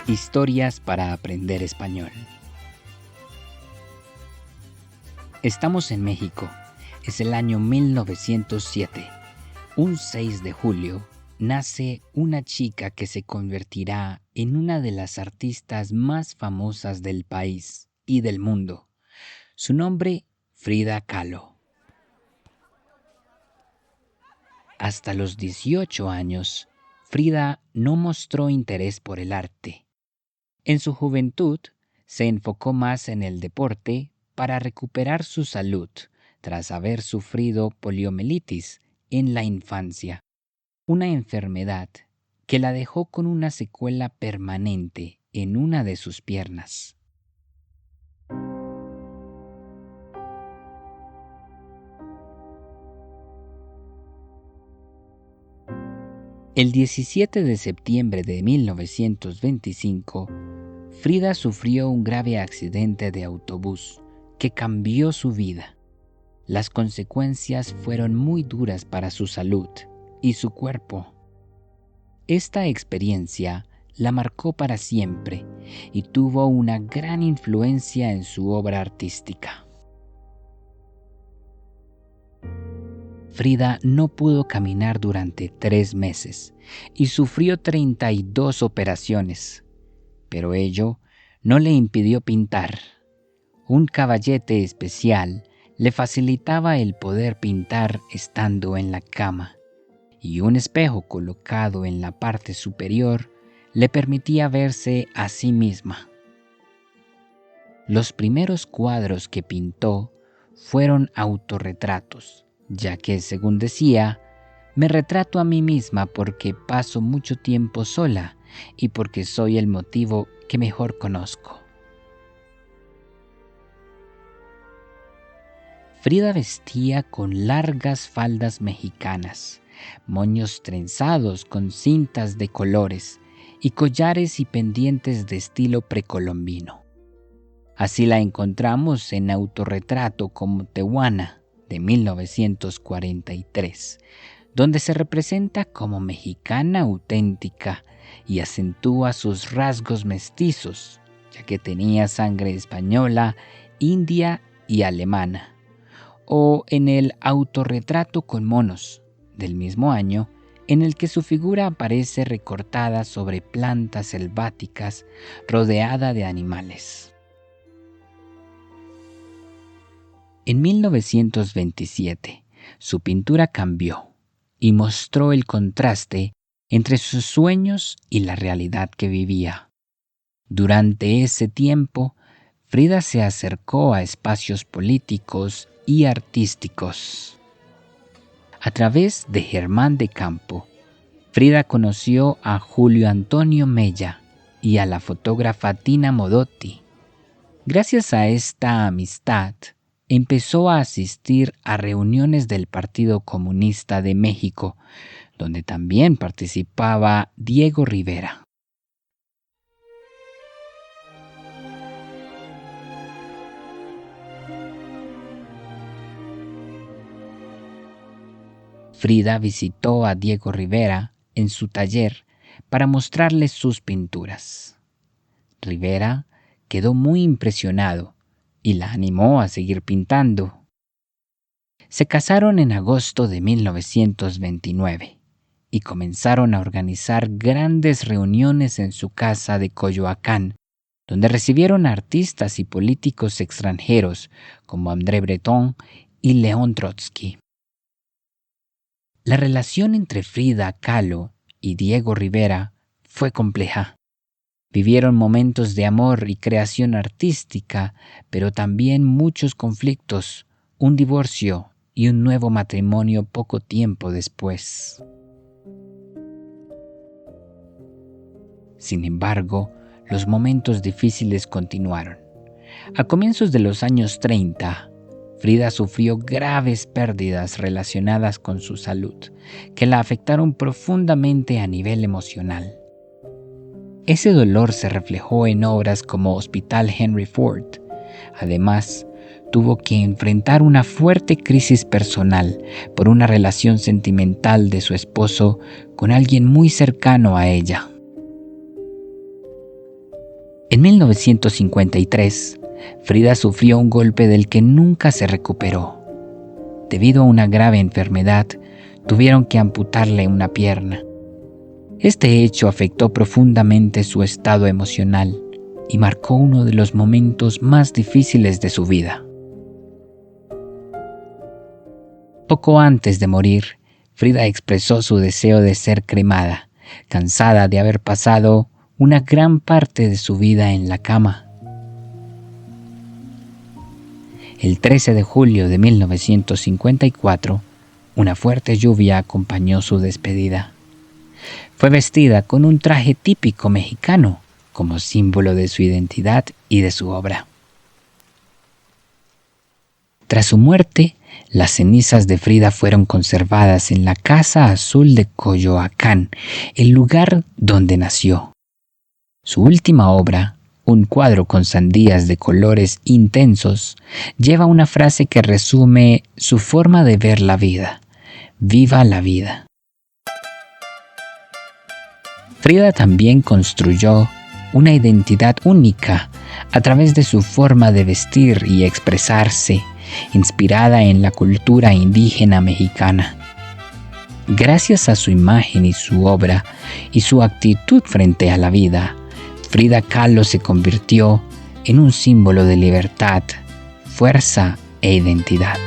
Historias para aprender español. Estamos en México. Es el año 1907. Un 6 de julio nace una chica que se convertirá en una de las artistas más famosas del país y del mundo. Su nombre, Frida Kahlo. Hasta los 18 años, Frida no mostró interés por el arte. En su juventud, se enfocó más en el deporte para recuperar su salud tras haber sufrido poliomielitis en la infancia, una enfermedad que la dejó con una secuela permanente en una de sus piernas. El 17 de septiembre de 1925, Frida sufrió un grave accidente de autobús que cambió su vida. Las consecuencias fueron muy duras para su salud y su cuerpo. Esta experiencia la marcó para siempre y tuvo una gran influencia en su obra artística. Frida no pudo caminar durante 3 meses y sufrió 32 operaciones, pero ello no le impidió pintar. Un caballete especial le facilitaba el poder pintar estando en la cama, y un espejo colocado en la parte superior le permitía verse a sí misma. Los primeros cuadros que pintó fueron autorretratos, ya que, según decía, me retrato a mí misma porque paso mucho tiempo sola y porque soy el motivo que mejor conozco. Frida vestía con largas faldas mexicanas, moños trenzados con cintas de colores y collares y pendientes de estilo precolombino. Así la encontramos en Autorretrato como Tehuana, de 1943, donde se representa como mexicana auténtica y acentúa sus rasgos mestizos, ya que tenía sangre española, india y alemana. O en el Autorretrato con monos, del mismo año, en el que su figura aparece recortada sobre plantas selváticas rodeada de animales. En 1927, su pintura cambió y mostró el contraste entre sus sueños y la realidad que vivía. Durante ese tiempo, Frida se acercó a espacios políticos y artísticos. A través de Germán de Campo, Frida conoció a Julio Antonio Mella y a la fotógrafa Tina Modotti. Gracias a esta amistad, empezó a asistir a reuniones del Partido Comunista de México, donde también participaba Diego Rivera. Frida visitó a Diego Rivera en su taller para mostrarle sus pinturas. Rivera quedó muy impresionado y la animó a seguir pintando. Se casaron en agosto de 1929 y comenzaron a organizar grandes reuniones en su casa de Coyoacán, donde recibieron a artistas y políticos extranjeros como André Breton y León Trotsky. La relación entre Frida Kahlo y Diego Rivera fue compleja. Vivieron momentos de amor y creación artística, pero también muchos conflictos, un divorcio y un nuevo matrimonio poco tiempo después. Sin embargo, los momentos difíciles continuaron. A comienzos de los años 30, Frida sufrió graves pérdidas relacionadas con su salud, que la afectaron profundamente a nivel emocional. Ese dolor se reflejó en obras como Hospital Henry Ford. Además, tuvo que enfrentar una fuerte crisis personal por una relación sentimental de su esposo con alguien muy cercano a ella. En 1953, Frida sufrió un golpe del que nunca se recuperó. Debido a una grave enfermedad, tuvieron que amputarle una pierna. Este hecho afectó profundamente su estado emocional y marcó uno de los momentos más difíciles de su vida. Poco antes de morir, Frida expresó su deseo de ser cremada, cansada de haber pasado una gran parte de su vida en la cama. El 13 de julio de 1954, una fuerte lluvia acompañó su despedida. Fue vestida con un traje típico mexicano, como símbolo de su identidad y de su obra. Tras su muerte, las cenizas de Frida fueron conservadas en la Casa Azul de Coyoacán, el lugar donde nació. Su última obra, un cuadro con sandías de colores intensos, lleva una frase que resume su forma de ver la vida: viva la vida. Frida también construyó una identidad única a través de su forma de vestir y expresarse, inspirada en la cultura indígena mexicana. Gracias a su imagen y su obra y su actitud frente a la vida, Frida Kahlo se convirtió en un símbolo de libertad, fuerza e identidad.